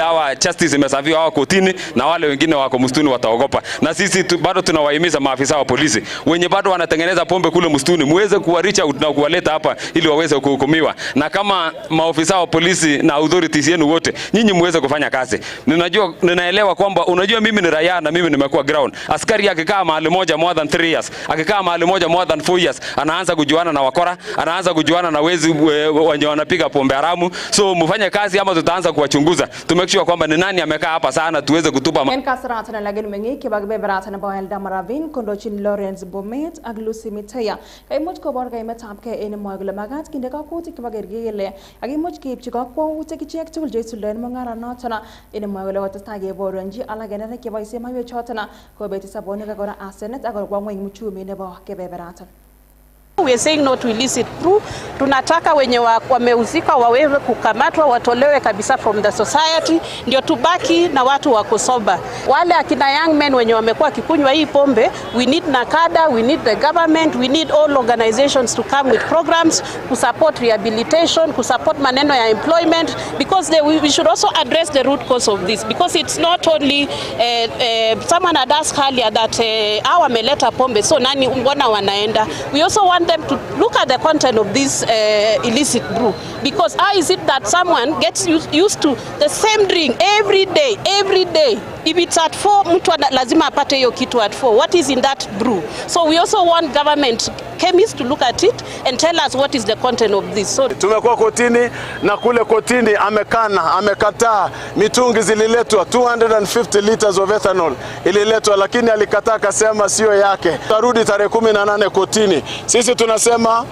hawa justice imesafiwa hawa kotini na wale wengine wako msituni wataogopa. Na sisi bado tunawahimiza maafisa wa polisi wenye bado wanatengeneza pombe kule msituni, muweze kuwaricha na kuwaleta hapa ili waweze kuhukumiwa. Na kama maafisa wa polisi na authorities yenu wote, nyinyi muweze kufanya kazi. Ninaelewa kwamba unajua mimi ni raia na mimi nimekuwa ground. Askari akikaa mahali moja more than 3 years, akikaa mahali moja more than 4 years, anaanza kujuana na wakora, anaanza kujuana na wezi wenye wanapiga pombe haramu. So mfanye kazi ama tutaanza kuwachunguza. Tumekishwa kwamba ni nani amekaa hapa sana tuweze kutupa kasaratan lagin mengi kibagbe beratan boyal damaravin kondochin Lawrence Bomet ag Lucy Mitaya kay much ko bor kay matap kay en mogle magat kinde ka ko tik bagergele agi much kip chika ko tik chek tul jesulen mangara notana en mogle watastage boronji alagene ke baise mayo chotana ko beti sabone ka gora asenet agor kwa ngwe muchumi ne bo ke beratan. We are saying no to illicit brew. Tunataka wenye wameuzika waweze kukamatwa, watolewe kabisa from the society, ndio tubaki na watu wako sober. Wale akina young men wenye wamekuwa kikunywa hii pombe, we need NACADA, we need the government, we need all organizations to come with programs to support rehabilitation, to support maneno ya employment, because we should also address the root cause of this, because it's not only someone had asked earlier that hawa wameleta pombe, so nani mbona wanaenda. We also want them to look at the content of this illicit brew, because how is it that someone gets used to the same drink every day? If it's at 4, mtu lazima apate hiyo kitu at 4. What is in that brew? So we also want government chemists to look at it and tell us what is the content of this. So tumekuwa kotini na kule kotini amekataa mitungi zililetwa 250 liters of ethanol ililetwa, lakini alikataa akasema sio yake. Tarudi tarehe 18 kotini. Sisi tunasema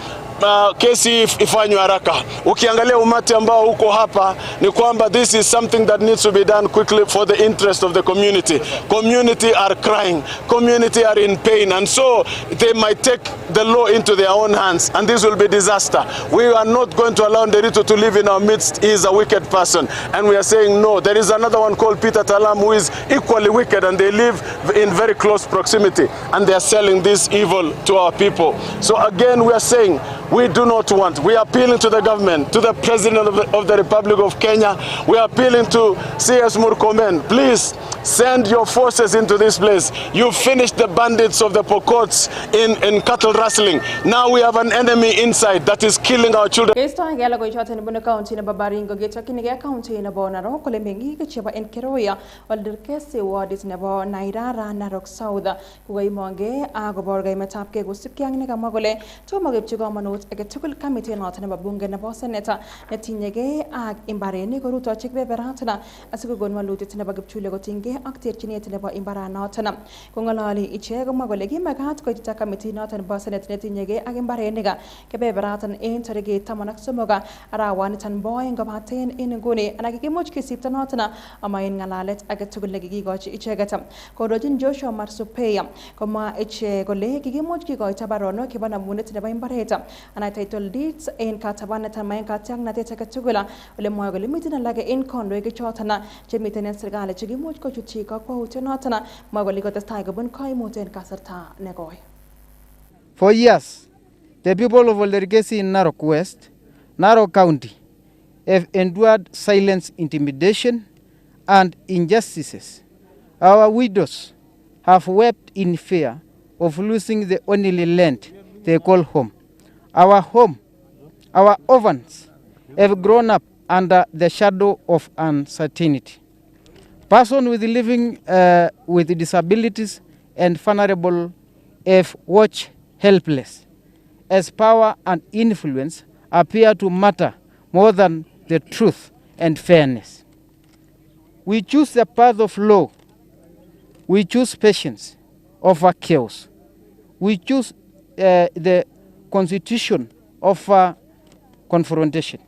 kesi ifanywe haraka. Ukiangalia umati ambao uko hapa ni kwamba this is something that needs to be done quickly for the interest of the community. Community are crying, community are in pain, and so they might take the law into their own hands, and this will be disaster. We are not going to allow Nderito to live in our midst. He is a wicked person, and we are saying no. There is another one called Peter Talam who is equally wicked, and they live in very close proximity, and they are selling this evil to our people. So again, we are saying we do not want. We are appealing to the government, to the President of the Republic of Kenya. We are appealing to CS Murkomen. Please send your forces into this place. You finished the bandits of the Pokots in cattle rustling. Now we have an enemy inside that is killing our children. Kesta gala go chata ni county na babaringo ge chakini ge county na bo naro kole mengi ke cheba en keroya walder kese wadis na bo nairara narok sauda kugai monge ago borga matap ke gusip kyang ne kamagole to magep chigo manot ege tukul committee na tana babunge na bo seneta na tinyege ag imbare ni go ruto chikbe beratana asigo gon waluti tana bagep chule go tinge akter chine tana bo imbara na tana kongalali iche go magole gi magat ko tita committee na tana bo seneta na tinyege ag imbare niga ke be beratan en tarege tamanak sumoga arawan tan boy ngabaten in gune anagi moch ke sipta na tana amain ngalalet ag tukul legi go iche gatam ko rojin Joshua Marsupeya koma iche gole gi moch ki go tabarono ke bana munet na ba imbareta ana title deeds en katabana tamain katyang na te takatugula ole moagole mitina lage in kondo ge chotana je mitene sergale chigi moch ko chuchi ka ko utenatana magoli go tastai go bun kai moten kasarta negoy. For years, the people of Oldergesi in Narok West, Narok County, have endured silence, intimidation, and injustices. Our widows have wept in fear of losing the only land they call home. Our orphans have grown up under the shadow of uncertainty. Persons living with disabilities and vulnerable have watched helpless, as power and influence appear to matter more than the truth and fairness. We choose the path of law. We choose patience over chaos. We choose the constitution of confrontation.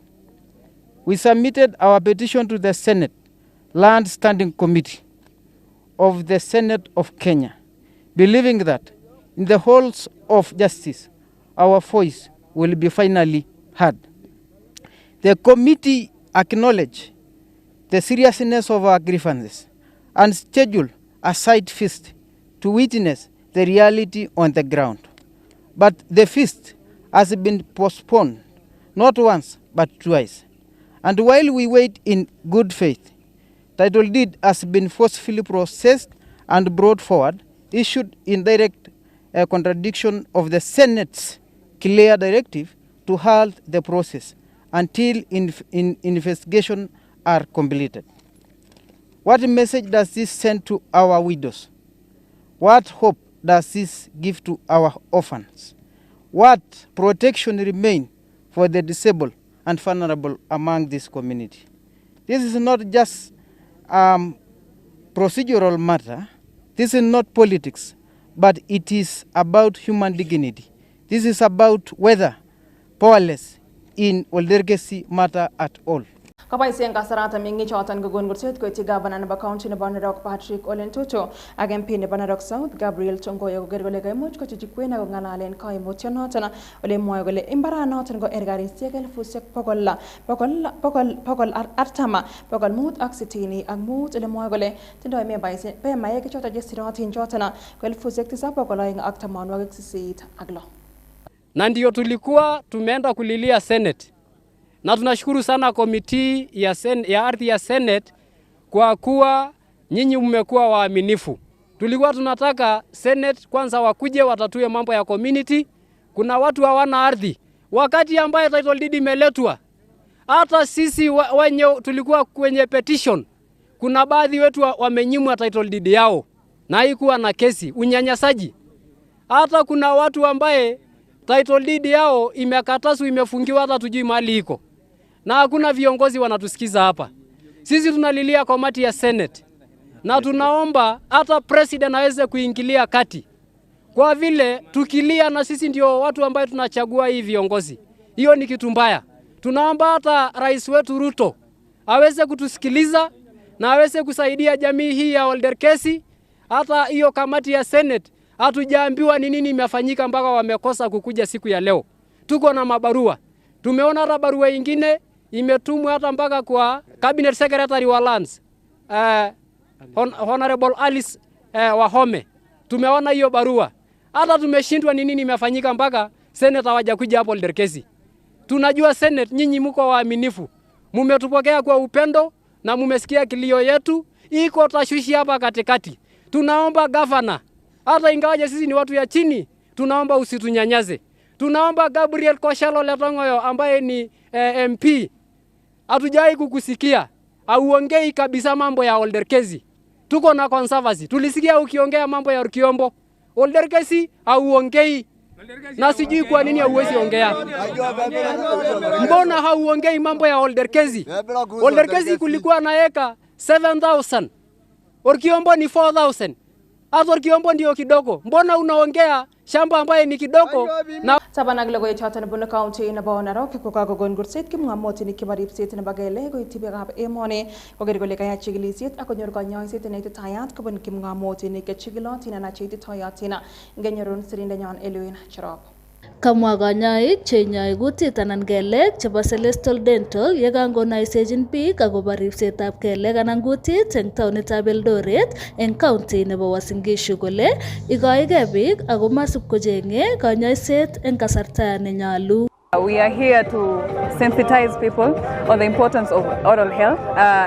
We submitted our petition to the Senate Land Standing Committee of the Senate of Kenya, believing that in the halls of justice, our voice will be finally heard. The committee acknowledged the seriousness of our grievances and scheduled a side feast to witness the reality on the ground. But the feast has been postponed not once but twice. And while we wait in good faith, title deed has been forcefully processed and brought forward, issued in direct contradiction of the Senate's clear directive to halt the process until investigation are completed. What message does this send to our widows? What hope does this give to our orphans? What protection remain for the disabled and vulnerable among this community? This is not just procedural matter. This is not politics, but it is about human dignity. This is about whether powerless in Olderkesi matter at all. Kapaisiyang kasarata mingi chotan gugun gurset ko iti Governor na County na Banarok Patrick Olentucho ag MP na Banarok South Gabriel Chongoyo gergole kay much ko chikwena go nganalen kay motion notana ole moy gole imbara notan go ergarin segel fusek pogol artama pogol mut aksitini ag mut ole moy gole tindo me bayse pe maye ke chota jesiratin chotana ko fusek tisa pogol ay aktamon wag sisit aglo. Na ndio tulikuwa tumeenda kulilia Senate. Na tunashukuru sana komiti ya ardhi ya Senate kwa kuwa nyinyi mmekuwa waaminifu. Tulikuwa tunataka Senate kwanza wakuje watatue mambo ya community. Kuna watu hawana ardhi. Wakati ambaye title deed imeletwa, hata sisi wenye tulikuwa kwenye petition, kuna baadhi wetu wamenyimwa title deed yao na haikuwa na kesi, unyanyasaji. Hata kuna watu ambaye title deed yao imekatazwa, imefungiwa, hata tujui mahali iko. Na hakuna viongozi wanatusikiza hapa. Sisi tunalilia kamati ya Senate. Na tunaomba hata president aweze kuingilia kati. Kwa vile tukilia na sisi ndio watu ambao tunachagua hii viongozi. Hiyo ni kitu mbaya. Tunaomba hata rais wetu Ruto aweze kutusikiliza na aweze kusaidia jamii hii ya Olderkesi. Hata hiyo kamati ya Senate hatujaambiwa ni nini imefanyika mpaka wamekosa kukuja siku ya leo. Tuko na mabarua. Tumeona hata barua nyingine imetumwa hata mpaka kwa Cabinet Secretary wa Lands, Honorable Alice Wahome. Tumeona hiyo barua. Hata tumeshindwa ni nini imefanyika mpaka Senate hawajakuja hapo Olderkesi. Tunajua Senate nyinyi mko waaminifu. Mmetupokea kwa upendo na mmesikia kilio yetu. Iko tashwishi hapa katikati. Tunaomba governor, hata ingawaje sisi ni watu ya chini, tunaomba usitunyanyase. Tunaomba Gabriel Koshalo Letongoyo ambaye ni MP. Hatujai kukusikia. Auongei kabisa mambo ya Olderkesi. Tuko na conservancy. Tulisikia ukiongea mambo ya Kiombo. Olderkesi auongei. Na sijui kwa nini hauwezi ongea. Mbona hauongei mambo ya Olderkesi? Olderkesi kulikuwa na eka 7,000. Kiombo ni 4,000. Hata Kiombo ndio kidogo. Mbona unaongea shamba ambaye ni kidogo na sabanag Logoiy chotan buna County na Banarok ko kagogon gurset kim ngamoti ni kibarip sit na bagele go Logoiywekab Emet ko gergole kaya chigilisit ako nyor ganyoy sit na itayat ko bun kim ngamoti ni kechigilot na chiti toyatina ngenyorun Nenyon Charop. Kamwa kanyaik chenyoi kutit anan kelek chebo Celestial Dental yekangonaisechin biik akobo ripsetab kelek anan kutit eng taonitab Eldoret eng county nebo Uasin Gishu kole ikoigei biik ako masib kocheng'e kanyoiset eng kasarta nenyalu. We are here to sensitize people on the importance of oral health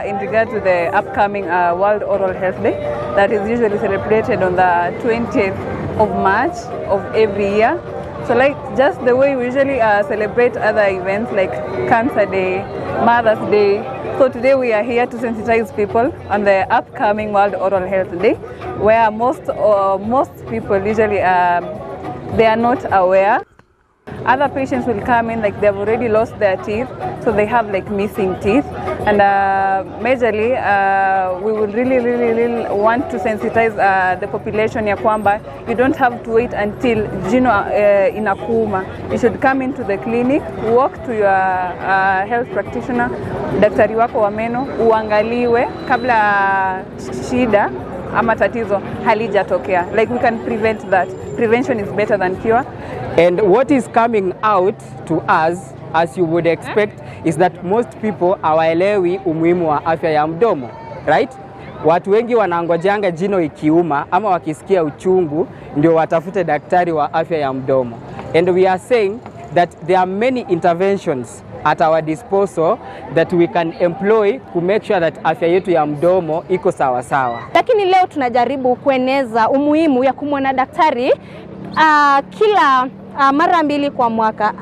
in regard to the upcoming World Oral Health Day that is usually celebrated on the 20th of March of every year. So like just the way we usually celebrate other events like Cancer Day, Mother's Day. So today we are here to sensitize people on the upcoming World Oral Health Day, where most people usually they are not aware. Other patients will come in like they've already lost their teeth, so they have like missing teeth. And majorly, we would really want to sensitize the population ya kwamba you don't have to wait until jino inakuuma. You should come into the clinic, walk to your health practitioner, daktari wako wa meno, uangaliwe kabla shida ama tatizo halijatokea. Like we can prevent that. Prevention is better than cure. And what is coming out to us, as you would expect, is that most people hawaelewi umuhimu wa afya ya mdomo, right? Watu wengi wanangojanga jino ikiuma ama wakisikia uchungu ndio watafute daktari wa afya ya mdomo. And we are saying that there are many interventions at our disposal that we can employ to make sure that afya yetu ya mdomo iko sawa sawa. Lakini leo tunajaribu kueneza umuhimu ya kumwona daktari kila mara 2 kwa mwaka.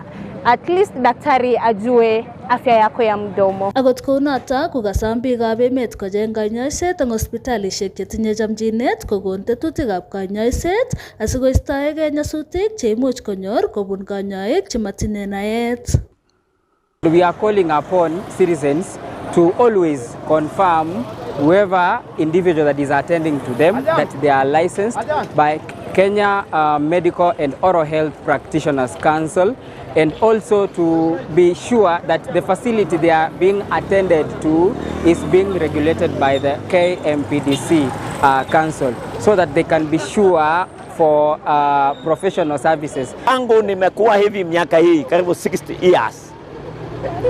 At least daktari ajue afya yako ya mdomo. Agot kounata kokasam biikab emet kocheng kanyoiset eng hospitalishek chetinye chamchinet kokon tetutikab kanyoiset asikoistoegei nyasutik cheimuch konyor kobun kanyoik chematinye naet. We are calling upon citizens to always confirm whoever individual that is attending to them that they are licensed by Kenya Medical and Oral Health Practitioners Council, and also to be sure that the facility they are being attended to is being regulated by the KMPDC Council, so that they can be sure for professional services. Angu nimekuwa hivi miaka hii karibu 60 years.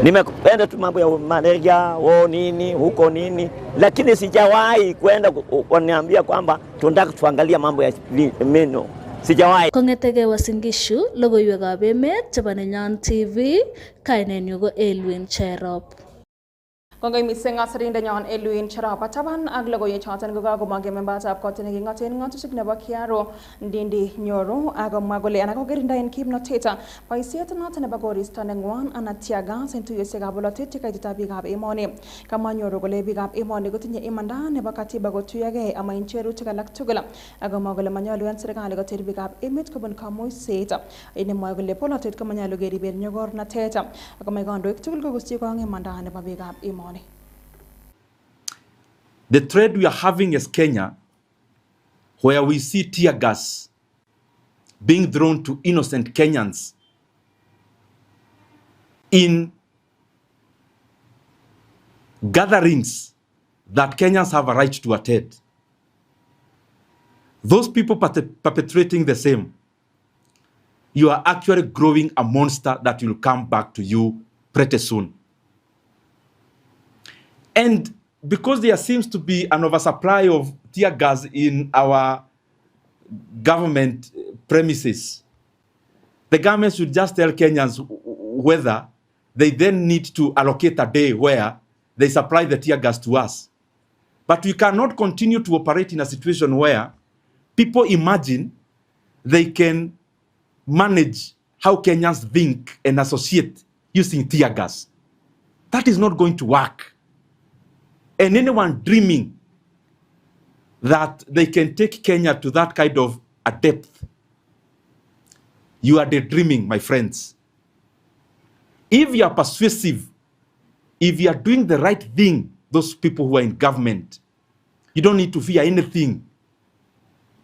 Nimependa tu mambo ya malaria, nini, huko nini, lakini sijawahi kwenda kuniambia kwamba tunataka tuangalia mambo ya meno. Sijawahi. Kongetege Wasingishu, Logoiywekab Emet chebo Nenyon TV, kainenyu ko Elwin Cherop. Kongoi mising asirindenyon Elwin Cherop ataban ak logoiwek choton kokakomong membatab kot neking'oten ng'atutik nebo Kiaro Ndindi Nyoro akomwa kole anan kokirindaen kimnotet boisiet noton nebo koristo neng'wan anan tear gas en tuiyosiekab bolotet chekaititab biikab emoni. Kamwa Nyoro kole biikab emoni kotinye imanda nebo katiba kotuyogei ama en cherutik alak tugul. Akomwa kole manyolu en serikali koter biikab emet kobun kamuiset. Nemwoe kole polotet komanyolu keriben nyokornatet. Akomwa kandoik tugul kokusyi kong imanda nebo biikab emoni. The trade we are having as Kenya, where we see tear gas being thrown to innocent Kenyans in gatherings that Kenyans have a right to attend. Those people perpetrating the same, you are actually growing a monster that will come back to you pretty soon. And because there seems to be an oversupply of tear gas in our government premises, the government should just tell Kenyans whether they then need to allocate a day where they supply the tear gas to us. But we cannot continue to operate in a situation where people imagine they can manage how Kenyans think and associate using tear gas. That is not going to work. And anyone dreaming that they can take Kenya to that kind of a depth, you are daydreaming, my friends. If you are persuasive, if you are doing the right thing, those people who are in government, you don't need to fear anything.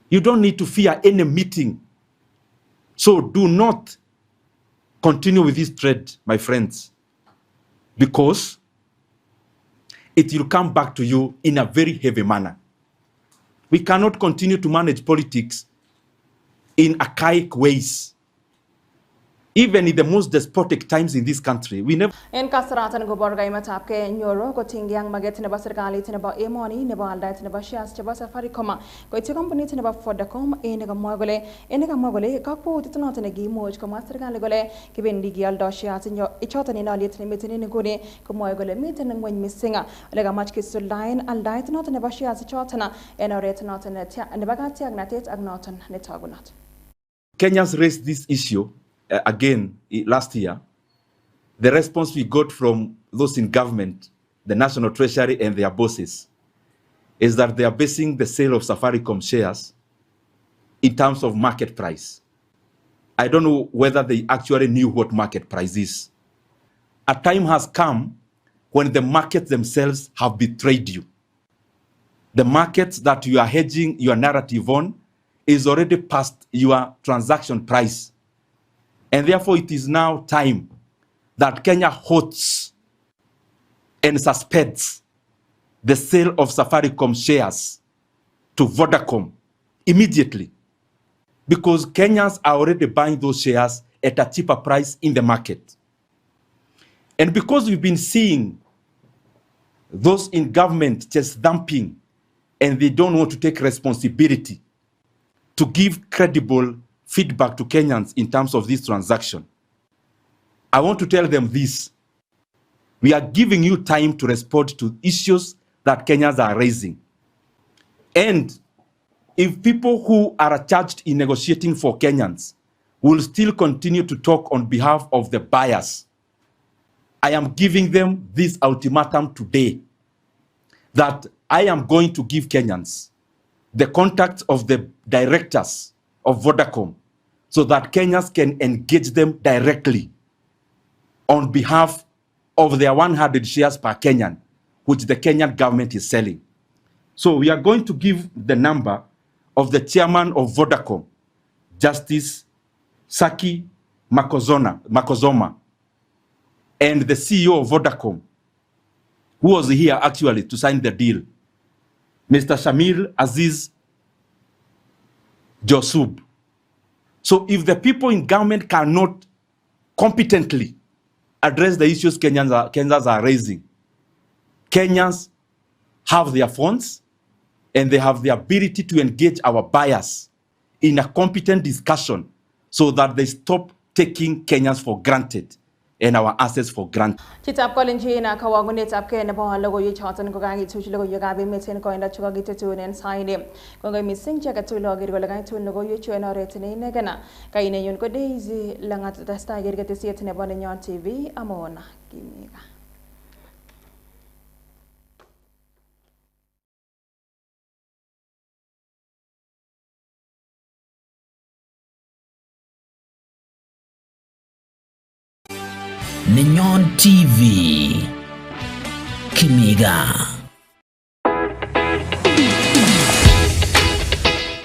You don't need to fear any meeting. So do not continue with this threat, my friends, because it will come back to you in a very heavy manner. We cannot continue to manage politics in archaic ways. Even in the most despotic times in this country, we never... En kasaratan ko borga imatab ke Nyoro ko tingyang maget nebo serikalit nebo emoni nebo aldait nebo shares chebo Safaricom ko iti company nebo Vodacom kamwa kole kakwautiet noton nekiimuch komwa serikali kole kibendi kialdo shares ichoton en aliet nemiten en nguni komwoe kole miten ngweny mising ole kamach kisuldaen aldait noton nebo shares ichoton en oret noton nebo katiaknatet ak noton netagunot. Kenyans raised this issue again last year. The response we got from those in government, the National Treasury and their bosses, is that they are basing the sale of Safaricom shares in terms of market price. I don't know whether they actually knew what market price is. A time has come when the markets themselves have betrayed you. The markets that you are hedging your narrative on is already past your transaction price. And therefore, it is now time that Kenya halts and suspends the sale of Safaricom shares to Vodacom immediately, because Kenyans are already buying those shares at a cheaper price in the market. And because we've been seeing those in government just dumping and they don't want to take responsibility to give credible feedback to Kenyans in terms of this transaction, I want to tell them this. We are giving you time to respond to issues that Kenyans are raising. And if people who are charged in negotiating for Kenyans will still continue to talk on behalf of the buyers, I am giving them this ultimatum today that I am going to give Kenyans the contacts of the directors of Vodacom so that Kenyans can engage them directly on behalf of their 100 shares per Kenyan, which the Kenyan government is selling. So we are going to give the number of the chairman of Vodacom, Justice Saki Makozoma, and the CEO of Vodacom, who was here actually to sign the deal, Mr. Shamil Aziz Josub. So if the people in government cannot competently address the issues Kenyans are raising, Kenyans have their phones and they have the ability to engage our buyers in a competent discussion so that they stop taking Kenyans for granted and our assets for granted. Chitap kolinji na kawagunet apke na bawa logoiywek choton ko gangi tuch logoiywekab emet en koinda chuka gitetun en saine kongo mising chaka tu logir ko lagai tu logoiywek chu en oret ne negana kai Nenyon ko Daisy Langat tasta gergete siet ne ba Nenyon TV amona Kimii Gaa. Nenyon TV. Kimii Gaa.